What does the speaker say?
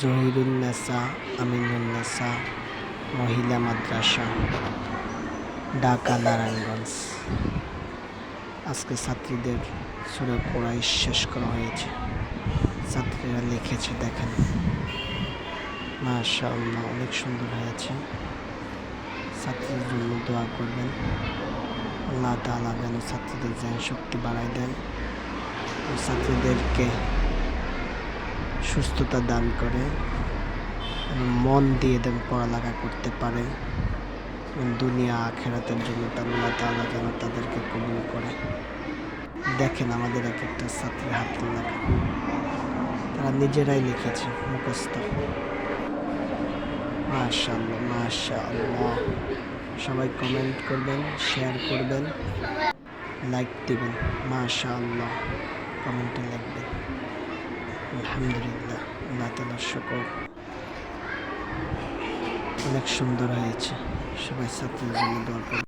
জহিরুন্নেসা আমিনুন্নেসা মহিলা মাদ্রাসা, ঢাকা নারায়ণগঞ্জ। আজকে ছাত্রীদের সূরা কুরাইশ শেষ করা হয়েছে। ছাত্রীরা লিখেছে, দেখেন মাশাআল্লাহ, অনেক সুন্দর হয়েছে। ছাত্রীদের জন্য দোয়া করবেন, আল্লাহ তাআলা যেন ছাত্রীদের জ্ঞান শক্তি বাড়ায় দেন ও ছাত্রীদেরকে সুস্থতা দান করে এবং মন দিয়ে দেন পড়ালেখা করতে পারে এবং দুনিয়া আখেরাতের জন্য আল্লাহ তাআলা যেন তাদেরকে কবুল করে। দেখেন আমাদের এক একটা ছাত্রীর হাতের লেখা, তারা নিজেরাই লিখেছে মুখস্থ। মাশাআল্লাহ মাশাআল্লাহ। সবাই কমেন্ট করবেন, শেয়ার করবেন, লাইক দিবেন। মাশাআল্লাহ, কমেন্টে লিখবেন আলহামদুলিল্লাহ, আল্লাহ তাআলার শুকর। অনেক সুন্দর হয়েছে। সবাই ছাত্রীর জন্য দোয়া করবেন।